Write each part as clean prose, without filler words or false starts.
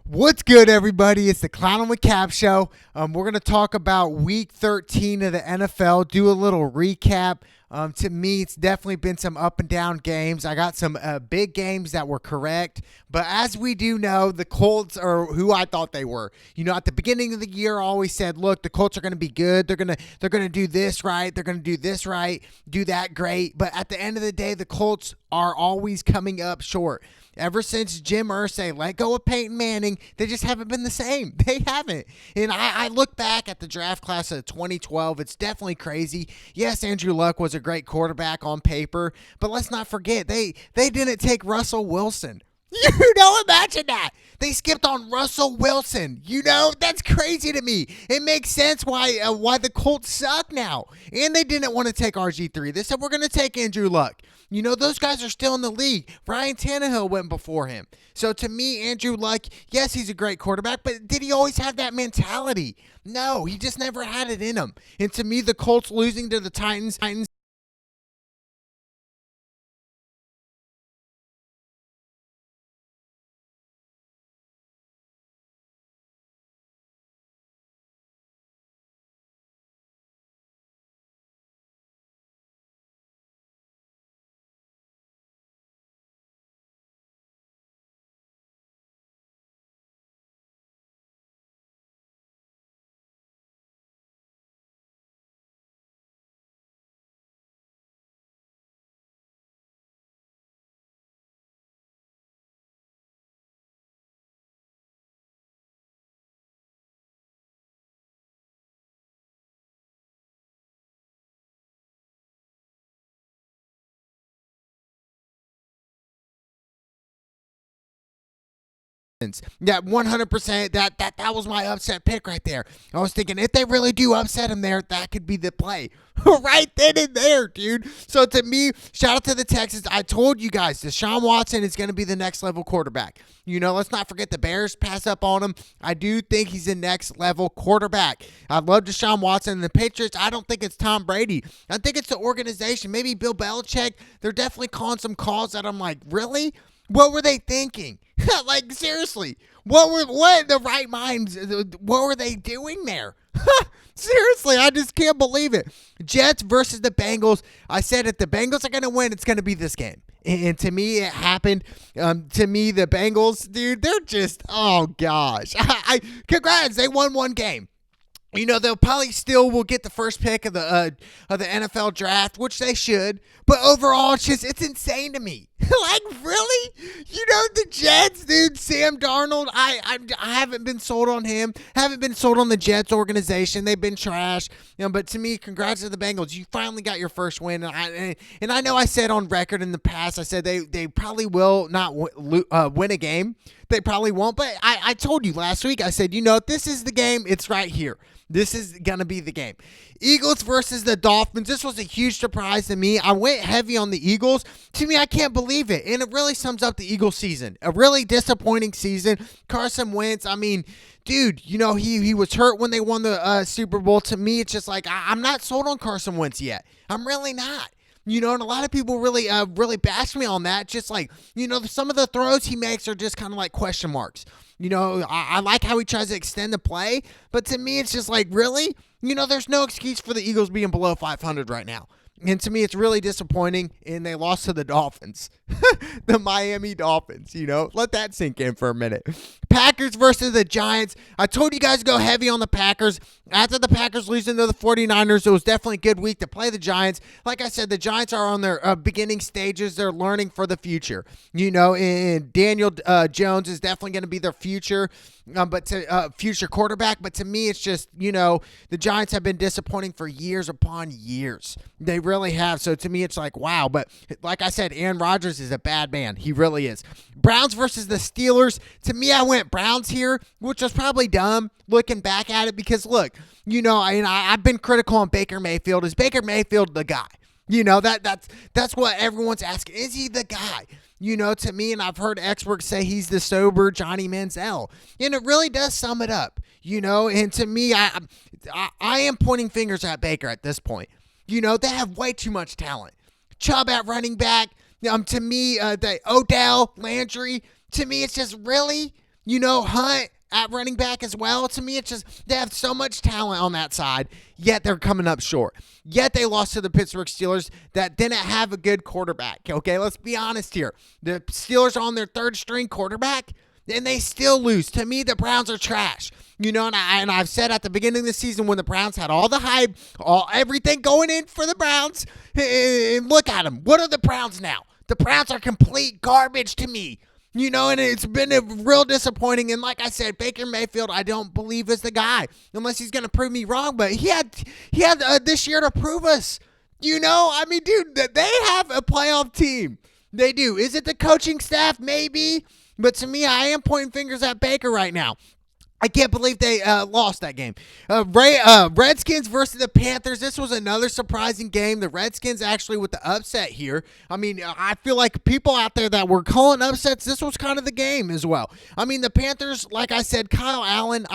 What's good, everybody? It's the Clown with Cap show. We're going to talk about week 13 of the NFL, do a little recap. To me, it's definitely been some up and down games. I got some big games that were correct. But as we do know, the Colts are who I thought they were. You know, at the beginning of the year, I always said, look, the Colts are going to be good. They're gonna do this right. They're going to do this right, do that great. But at the end of the day, the Colts are always coming up short. Ever since Jim Irsay let go of Peyton Manning, they just haven't been the same. They haven't. And I look back at the draft class of 2012. It's definitely crazy. Yes, Andrew Luck was a great quarterback on paper, but let's not forget, they didn't take Russell Wilson. You know, imagine that. They skipped on Russell Wilson. You know, that's crazy to me. It makes sense why the Colts suck now. And they didn't want to take RG3. They said, we're going to take Andrew Luck. You know, those guys are still in the league. Ryan Tannehill went before him. So to me, Andrew Luck, yes, he's a great quarterback, but did he always have that mentality? No, he just never had it in him. And to me, the Colts losing to the Titans Yeah, 100%. That was my upset pick right there. I was thinking if they really do upset him there, that could be the play. Right then and there, dude. So to me, shout out to the Texans. I told you guys, Deshaun Watson is going to be the next level quarterback. You know, let's not forget the Bears pass up on him. I do think he's the next level quarterback. I love Deshaun Watson and the Patriots. I don't think it's Tom Brady. I think it's the organization. Maybe Bill Belichick. They're definitely calling some calls that I'm like, really? What were they thinking? Like, seriously, what in the right minds? What were they doing there? Seriously, I just can't believe it. Jets versus the Bengals. I said if the Bengals are going to win, it's going to be this game. And to me, it happened. To me, the Bengals, dude, they're just, oh gosh. Congrats, they won one game. You know, they'll probably still will get the first pick of the NFL draft, which they should. But overall, it's insane to me. Like, really? You know, the Jets, dude, Sam Darnold, I haven't been sold on him. Haven't been sold on the Jets organization. They've been trash. You know, but to me, congrats to the Bengals. You finally got your first win. And I know I said on record in the past, I said they probably will not win a game. They probably won't. But I told you last week, I said, you know, if this is the game, it's right here. This is going to be the game. Eagles versus the Dolphins. This was a huge surprise to me. I went heavy on the Eagles. To me, I can't believe it. And it really sums up the Eagles season. A really disappointing season. Carson Wentz, I mean, dude, you know, he was hurt when they won the Super Bowl. To me, it's just like, I'm not sold on Carson Wentz yet. I'm really not. You know, and a lot of people really bash me on that. Just like, you know, some of the throws he makes are just kind of like question marks. You know, I like how he tries to extend the play, but to me, it's just like, really? You know, there's no excuse for the Eagles being below 500 right now. And to me, it's really disappointing, and they lost to the Dolphins. The Miami Dolphins, you know. Let that sink in for a minute. Packers versus the Giants. I told you guys to go heavy on the Packers. After the Packers losing to the 49ers, it was definitely a good week to play the Giants. Like I said, the Giants are on their beginning stages. They're learning for the future. You know, and Daniel Jones is definitely going to be their future future quarterback. But to me, it's just, you know, the Giants have been disappointing for years upon years. They really have. So to me, it's like, wow. But like I said, Aaron Rodgers is a bad man. He really is. Browns versus the Steelers. To me, I went Browns here, which was probably dumb looking back at it because, look, you know, I've been critical on Baker Mayfield. Is Baker Mayfield the guy? You know, that's what everyone's asking. Is he the guy? You know, to me, and I've heard experts say he's the sober Johnny Manziel. And it really does sum it up, you know. And to me, I am pointing fingers at Baker at this point. You know, they have way too much talent. Chubb at running back. To me, the Odell, Landry, to me, it's just really, Hunt at running back as well. To me, it's just they have so much talent on that side, yet they're coming up short. Yet they lost to the Pittsburgh Steelers that didn't have a good quarterback. Okay, let's be honest here. The Steelers are on their third string quarterback, and they still lose. To me, the Browns are trash. And I've said at the beginning of the season when the Browns had all the hype, everything going in for the Browns, and look at them. What are the Browns now? The Browns are complete garbage to me. And it's been a real disappointing. And like I said, Baker Mayfield, I don't believe is the guy unless he's going to prove me wrong. But he had this year to prove us. Dude, they have a playoff team. They do. Is it the coaching staff? Maybe. But to me, I am pointing fingers at Baker right now. I can't believe they lost that game. Redskins versus the Panthers. This was another surprising game. The Redskins actually with the upset here. I feel like people out there that were calling upsets, this was kind of the game as well. The Panthers, like I said, Kyle Allen,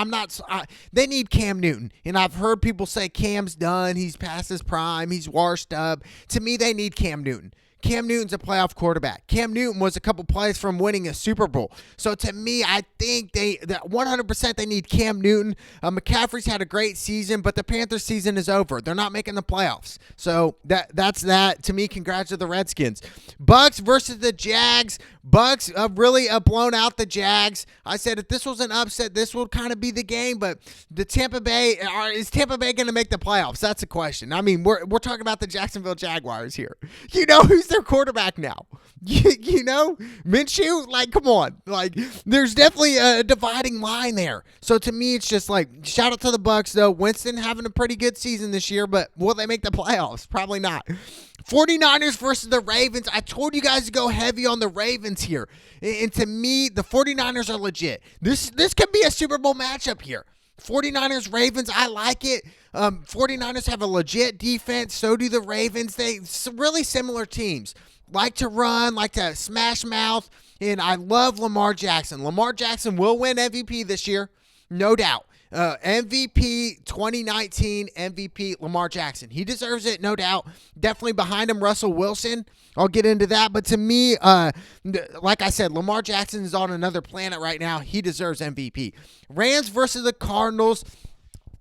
they need Cam Newton. And I've heard people say Cam's done. He's past his prime. He's washed up. To me, they need Cam Newton. Cam Newton's a playoff quarterback. Cam Newton was a couple plays from winning a Super Bowl. So to me, I think that 100% they need Cam Newton. McCaffrey's had a great season, but the Panthers season is over. They're not making the playoffs. So that's that. To me, congrats to the Redskins. Bucks versus the Jags. Bucks really blown out the Jags. I said if this was an upset, this would kind of be the game. But is Tampa Bay going to make the playoffs? That's a question. We're talking about the Jacksonville Jaguars here. Who's their quarterback now? Minshew? Come on. There's definitely a dividing line there. So to me, it's just shout out to the Bucks though. Winston having a pretty good season this year, but will they make the playoffs? Probably not. 49ers versus the Ravens. I told you guys to go heavy on the Ravens here. And to me, the 49ers are legit. This could be a Super Bowl matchup here. 49ers, Ravens, I like it. 49ers have a legit defense. So do the Ravens. They really similar teams. Like to run, like to smash mouth. And I love Lamar Jackson. Lamar Jackson will win MVP this year. No doubt. MVP 2019 MVP Lamar Jackson. He deserves it, no doubt. Definitely behind him, Russell Wilson. I'll get into that. But to me, like I said, Lamar Jackson is on another planet right now. He deserves MVP. Rams versus the Cardinals.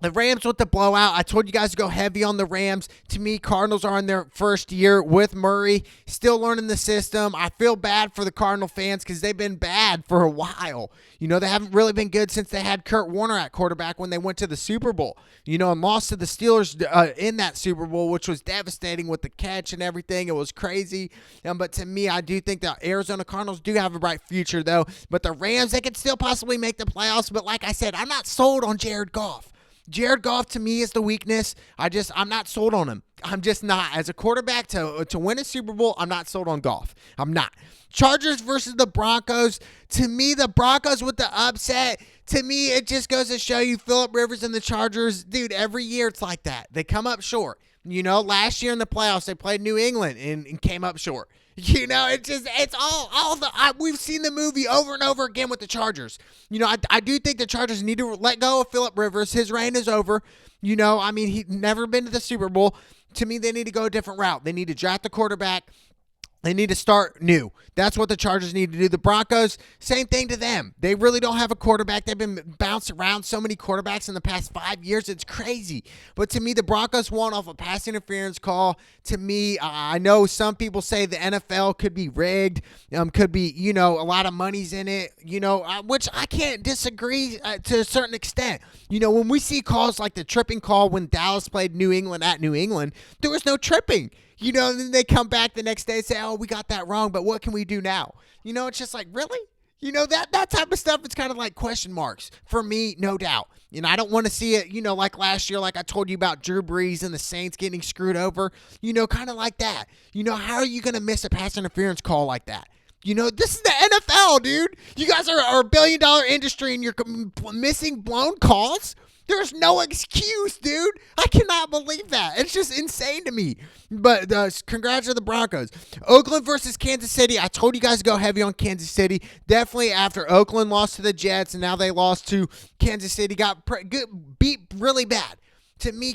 The Rams with the blowout. I told you guys to go heavy on the Rams. To me, Cardinals are in their first year with Murray. Still learning the system. I feel bad for the Cardinal fans because they've been bad for a while. They haven't really been good since they had Kurt Warner at quarterback when they went to the Super Bowl. And lost to the Steelers in that Super Bowl, which was devastating with the catch and everything. It was crazy. But to me, I do think the Arizona Cardinals do have a bright future, though. But the Rams, they could still possibly make the playoffs. But like I said, I'm not sold on Jared Goff. Jared Goff to me is the weakness. I'm not sold on him. I'm just not. As a quarterback to win a Super Bowl, I'm not sold on Goff. I'm not. Chargers versus the Broncos. To me, the Broncos with the upset. To me, it just goes to show you Phillip Rivers and the Chargers. Dude, every year it's like that. They come up short. Last year in the playoffs, they played New England and came up short. It's we've seen the movie over and over again with the Chargers. I do think the Chargers need to let go of Phillip Rivers. His reign is over. He'd never been to the Super Bowl. To me, they need to go a different route. They need to draft the quarterback. They need to start new. That's what the Chargers need to do. The Broncos, same thing to them. They really don't have a quarterback. They've been bounced around so many quarterbacks in the past 5 years. It's crazy. But to me, the Broncos won off a pass interference call. To me, I know some people say the NFL could be rigged, could be, a lot of money's in it, which I can't disagree to a certain extent. When we see calls like the tripping call when Dallas played New England at New England, there was no tripping. And then they come back the next day and say, oh, we got that wrong, but what can we do now? It's just like, really? That type of stuff is kind of like question marks for me, no doubt. I don't want to see it, like last year, like I told you about Drew Brees and the Saints getting screwed over, kind of like that. How are you going to miss a pass interference call like that? This is the NFL, dude. You guys are a billion-dollar industry and you're missing blown calls? There's no excuse, dude. I cannot believe that. It's just insane to me. But congrats to the Broncos. Oakland versus Kansas City. I told you guys to go heavy on Kansas City. Definitely after Oakland lost to the Jets and now they lost to Kansas City. Got beat really bad. To me,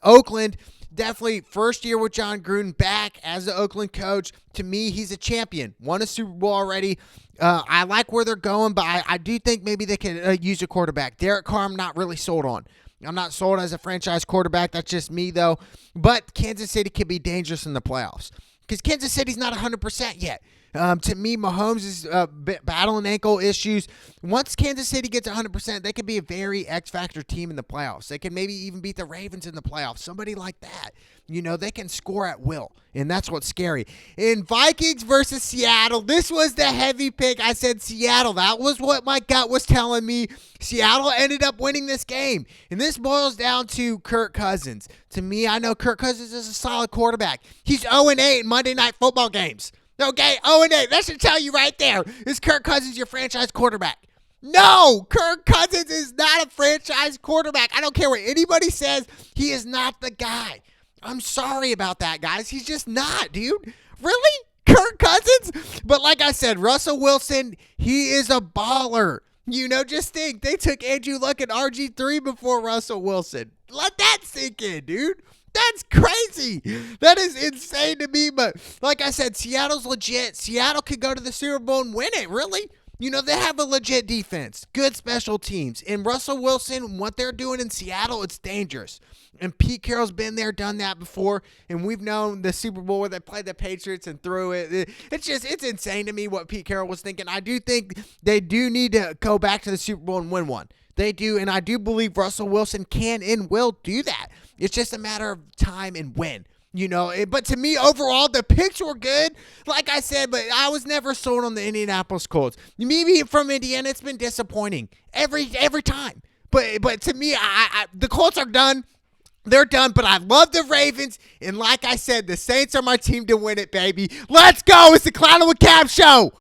Oakland, definitely first year with John Gruden back as the Oakland coach. To me, he's a champion. Won a Super Bowl already. I like where they're going, but I do think maybe they could use a quarterback. Derek Carr, I'm not really sold on. I'm not sold as a franchise quarterback. That's just me, though. But Kansas City could be dangerous in the playoffs because Kansas City's not 100% yet. To me, Mahomes is battling ankle issues. Once Kansas City gets 100%, they could be a very X-factor team in the playoffs. They can maybe even beat the Ravens in the playoffs. Somebody like that. They can score at will, and that's what's scary. In Vikings versus Seattle, this was the heavy pick. I said Seattle. That was what my gut was telling me. Seattle ended up winning this game, and this boils down to Kirk Cousins. To me, I know Kirk Cousins is a solid quarterback. He's 0-8 in Monday Night Football games. Okay, 0-8. That should tell you right there. Is Kirk Cousins your franchise quarterback? No, Kirk Cousins is not a franchise quarterback. I don't care what anybody says. He is not the guy. I'm sorry about that, guys. He's just not, dude. Really? Kirk Cousins? But like I said, Russell Wilson, he is a baller. Just think. They took Andrew Luck and RG3 before Russell Wilson. Let that sink in, dude. That's crazy. That is insane to me. But like I said, Seattle's legit. Seattle could go to the Super Bowl and win it, really. They have a legit defense, good special teams. And Russell Wilson, what they're doing in Seattle, it's dangerous. And Pete Carroll's been there, done that before. And we've known the Super Bowl where they played the Patriots and threw it. It's insane to me what Pete Carroll was thinking. I do think they do need to go back to the Super Bowl and win one. They do, and I do believe Russell Wilson can and will do that. It's just a matter of time and when. But to me, overall, the picks were good. Like I said, but I was never sold on the Indianapolis Colts. Maybe from Indiana, it's been disappointing every time. But to me, the Colts are done. They're done, but I love the Ravens. And like I said, the Saints are my team to win it, baby. Let's go. It's the Clown with Cap show.